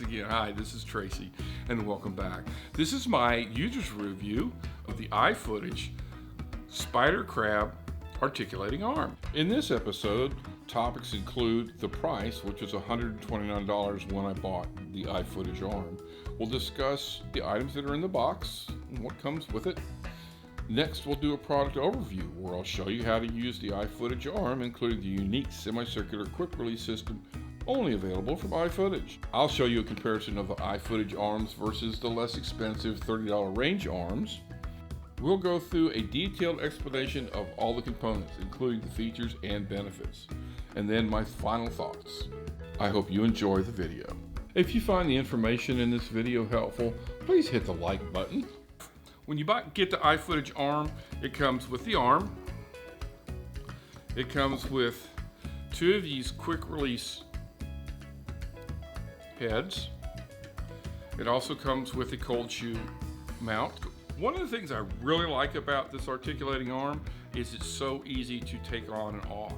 again. Hi, this is Tracy, and welcome back. This is my user's review of the iFootage SpiderCrab articulating arm. In this episode, topics include the price, which was $129 when I bought the iFootage arm. We'll discuss the items that are in the box and what comes with it. Next, we'll do a product overview where I'll show you how to use the iFootage arm, including the unique semi-circular quick release system only available from iFootage. I'll show you a comparison of the iFootage arms versus the less expensive $30 range arms. We'll go through a detailed explanation of all the components, including the features and benefits, and then my final thoughts. I hope you enjoy the video. If you find the information in this video helpful, please hit the like button. When you get the iFootage arm, it comes with the arm. It comes with two of these quick release heads. It also comes with a cold shoe mount. One of the things I really like about this articulating arm is it's so easy to take on and off.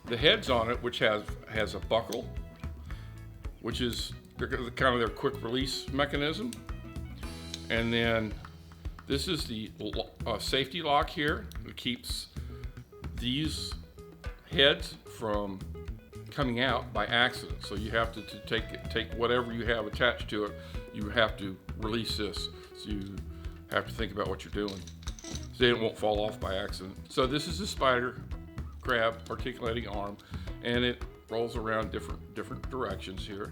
The heads on it, which has a buckle, which is kind of their quick release mechanism. And then this is the safety lock here. It keeps these heads from coming out by accident. So you have to take whatever you have attached to it, you have to release this. So you have to think about what you're doing so it won't fall off by accident. So this is the SpiderCrab articulating arm, and it rolls around different directions here.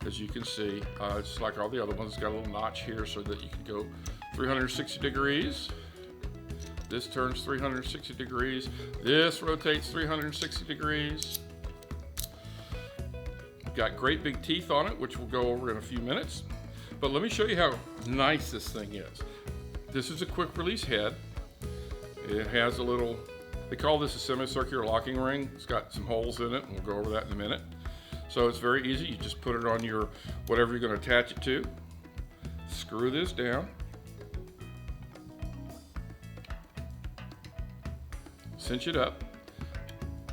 As you can see, it's like all the other ones. It's got a little notch here so that you can go 360 degrees. This turns 360 degrees. This rotates 360 degrees. Got great big teeth on it, which we'll go over in a few minutes. But let me show you how nice this thing is. This is a quick release head. It has a little, they call this a semicircular locking ring. It's got some holes in it, and we'll go over that in a minute. So it's very easy. You just put it on your, whatever you're going to attach it to. Screw this down. Cinch it up.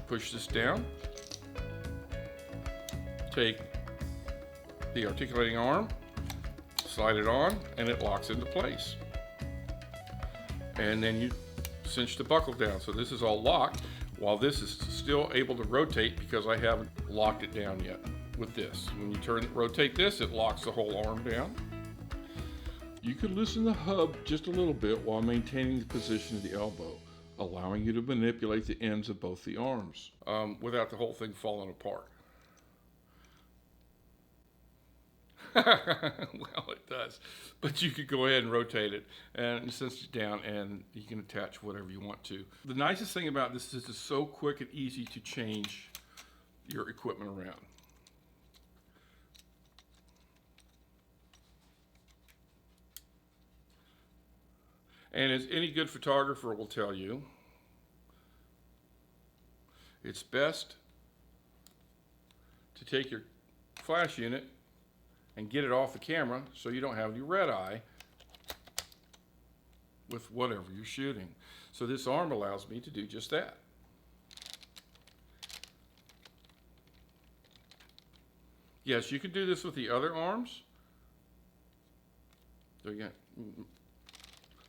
Push this down. Take the articulating arm, slide it on, and it locks into place. And then you cinch the buckle down. So this is all locked, while this is still able to rotate because I haven't locked it down yet with this. When you rotate this, it locks the whole arm down. You can loosen the hub just a little bit while maintaining the position of the elbow, allowing you to manipulate the ends of both the arms without the whole thing falling apart. Well, it does, but you could go ahead and rotate it and cinch it down, and you can attach whatever you want to. The nicest thing about this is it's so quick and easy to change your equipment around. And as any good photographer will tell you, it's best to take your flash unit and get it off the camera so you don't have any red eye with whatever you're shooting. So this arm allows me to do just that. Yes, you can do this with the other arms. So again,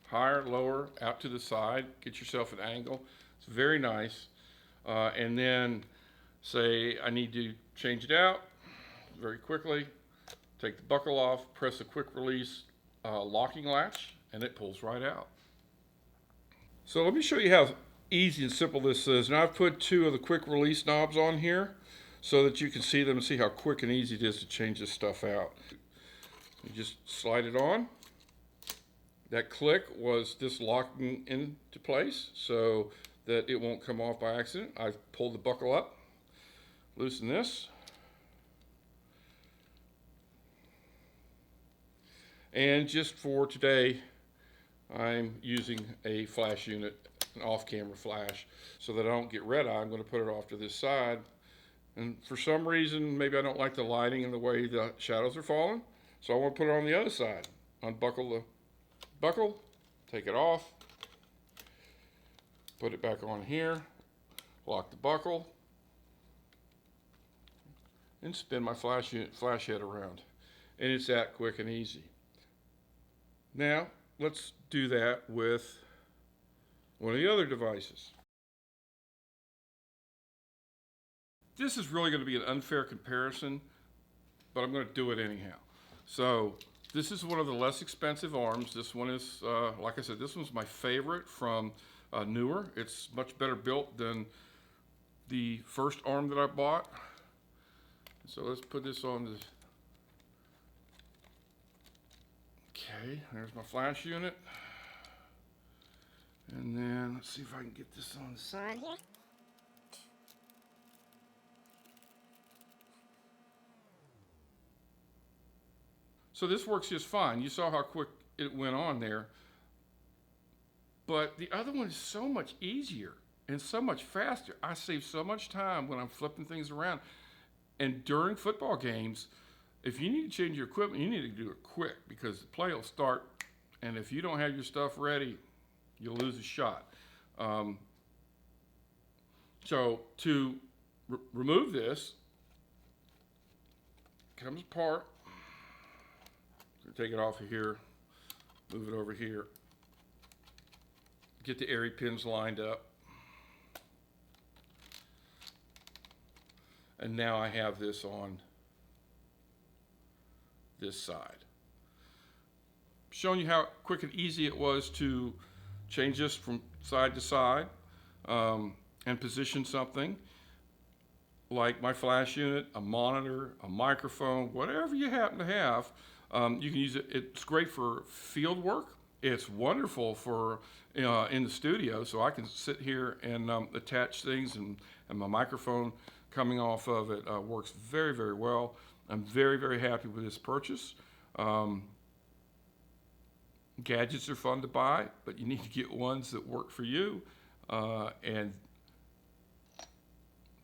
higher, lower, out to the side, get yourself an angle. It's very nice. And then say I need to change it out very quickly. Take the buckle off, press the quick release locking latch, and it pulls right out. So let me show you how easy and simple this is. Now I've put two of the quick release knobs on here so that you can see them and see how quick and easy it is to change this stuff out. You just slide it on. That click was this locking into place so that it won't come off by accident. I've pulled the buckle up, loosen this. And just for today, I'm using a flash unit, an off-camera flash, so that I don't get red eye. I'm going to put it off to this side. And for some reason, maybe I don't like the lighting and the way the shadows are falling, so I want to put it on the other side. Unbuckle the buckle, take it off, put it back on here, lock the buckle, and spin my flash head around. And it's that quick and easy. Now, let's do that with one of the other devices. This is really going to be an unfair comparison, but I'm going to do it anyhow. So this is one of the less expensive arms. This one is, like I said, this one's my favorite from Newer. It's much better built than the first arm that I bought. So let's put this on the... Okay, there's my flash unit. And then let's see if I can get this on the side here. So this works just fine. You saw how quick it went on there. But the other one is so much easier and so much faster. I save so much time when I'm flipping things around. And during football games, if you need to change your equipment, you need to do it quick because the play will start. And if you don't have your stuff ready, you'll lose a shot. So to remove this, comes apart. Take it off of here, move it over here, get the airy pins lined up. And now I have this on this side. Showing you how quick and easy it was to change this from side to side and position something like my flash unit, a monitor, a microphone, whatever you happen to have. You can use it. It's great for field work. It's wonderful for in the studio, so I can sit here and attach things, and my microphone coming off of it works very, very well. I'm very, very happy with this purchase. Gadgets are fun to buy, but you need to get ones that work for you. And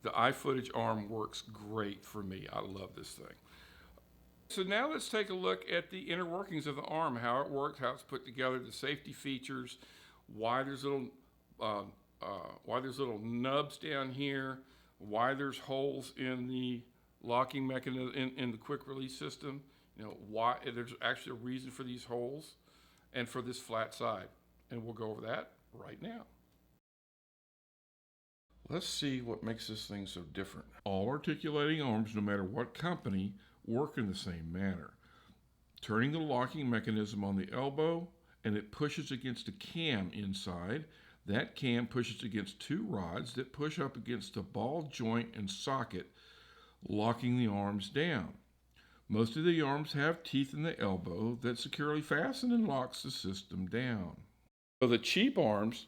the iFootage arm works great for me. I love this thing. So now let's take a look at the inner workings of the arm, how it works, how it's put together, the safety features, why there's little nubs down here, why there's holes in the locking mechanism in the quick release system. You know, why there's actually a reason for these holes and for this flat side. And we'll go over that right now. Let's see what makes this thing so different. All articulating arms, no matter what company, work in the same manner. Turning the locking mechanism on the elbow, and it pushes against a cam inside. That cam pushes against two rods that push up against a ball joint and socket, locking the arms down. Most of the arms have teeth in the elbow that securely fasten and locks the system down. So the cheap arms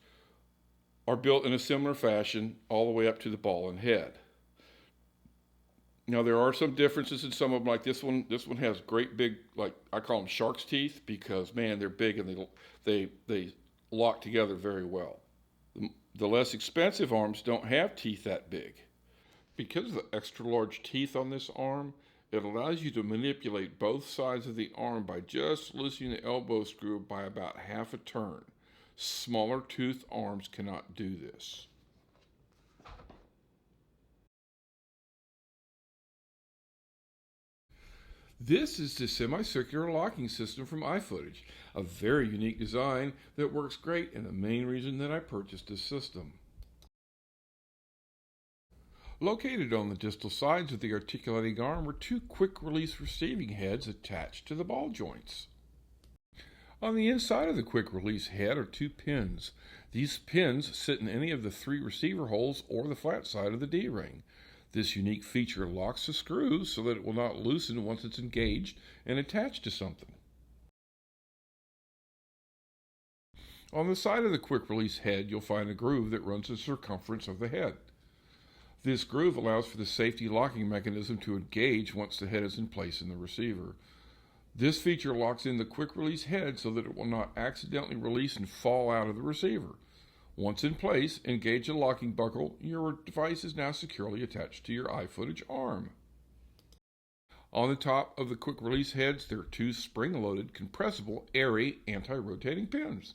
are built in a similar fashion all the way up to the ball and head. Now there are some differences in some of them, like this one. This one has great big, like I call them shark's teeth, because man, they're big and they lock together very well. The less expensive arms don't have teeth that big. Because of the extra large teeth on this arm, it allows you to manipulate both sides of the arm by just loosening the elbow screw by about half a turn. Smaller toothed arms cannot do this. This is the semicircular locking system from iFootage, a very unique design that works great and the main reason that I purchased this system. Located on the distal sides of the articulating arm were two quick-release receiving heads attached to the ball joints. On the inside of the quick-release head are two pins. These pins sit in any of the three receiver holes or the flat side of the D-ring. This unique feature locks the screws so that it will not loosen once it's engaged and attached to something. On the side of the quick-release head, you'll find a groove that runs the circumference of the head. This groove allows for the safety locking mechanism to engage once the head is in place in the receiver. This feature locks in the quick-release head so that it will not accidentally release and fall out of the receiver. Once in place, engage the locking buckle. Your device is now securely attached to your iFootage arm. On the top of the quick-release heads, there are two spring-loaded, compressible, airy, anti-rotating pins.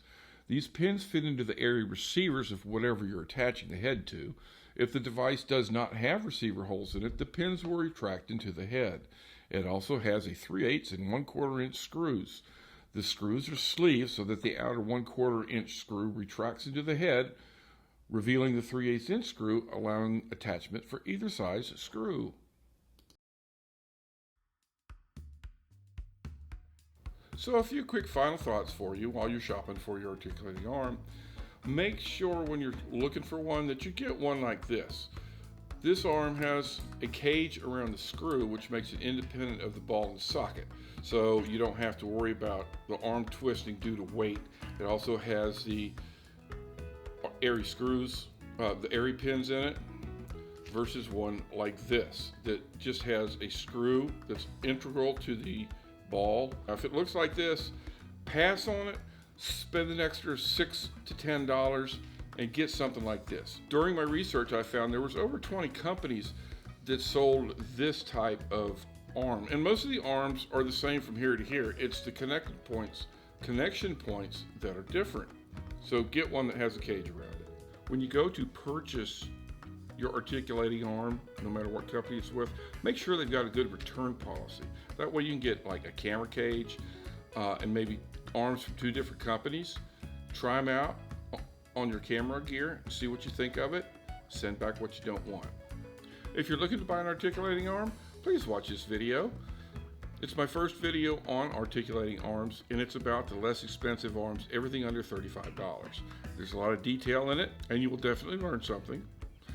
These pins fit into the airy receivers of whatever you're attaching the head to, If the device does not have receiver holes in it, the pins will retract into the head. It also has a 3/8 and 1/4 inch screws. The screws are sleeved so that the outer 1/4 inch screw retracts into the head, revealing the 3/8 inch screw, allowing attachment for either size screw. So a few quick final thoughts for you while you're shopping for your articulating arm. Make sure when you're looking for one that you get one like this. This arm has a cage around the screw, which makes it independent of the ball and socket. So you don't have to worry about the arm twisting due to weight. It also has the airy screws, the airy pins in it, versus one like this that just has a screw that's integral to the ball. Now, if it looks like this, pass on it, spend an extra $6 to $10 and get something like this. During my research, I found there was over 20 companies that sold this type of arm, and most of the arms are the same from here to here. It's the connection points that are different. So get one that has a cage around it. When you go to purchase your articulating arm, no matter what company it's with, make sure they've got a good return policy. That way you can get like a camera cage and maybe arms from 2 different companies. Try them out on your camera gear, see what you think of it, send back what you don't want. If you're looking to buy an articulating arm, please watch this video. It's my first video on articulating arms, and it's about the less expensive arms, everything under $35. There's a lot of detail in it, and you will definitely learn something.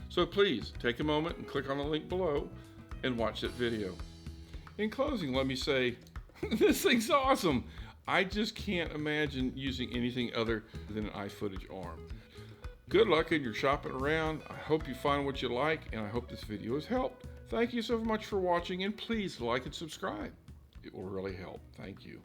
So please take a moment and click on the link below and watch that video. In closing, let me say, this thing's awesome. I just can't imagine using anything other than an iFootage arm. Good luck in your shopping around. I hope you find what you like, and I hope this video has helped. Thank you so much for watching, and please like and subscribe. It will really help. Thank you.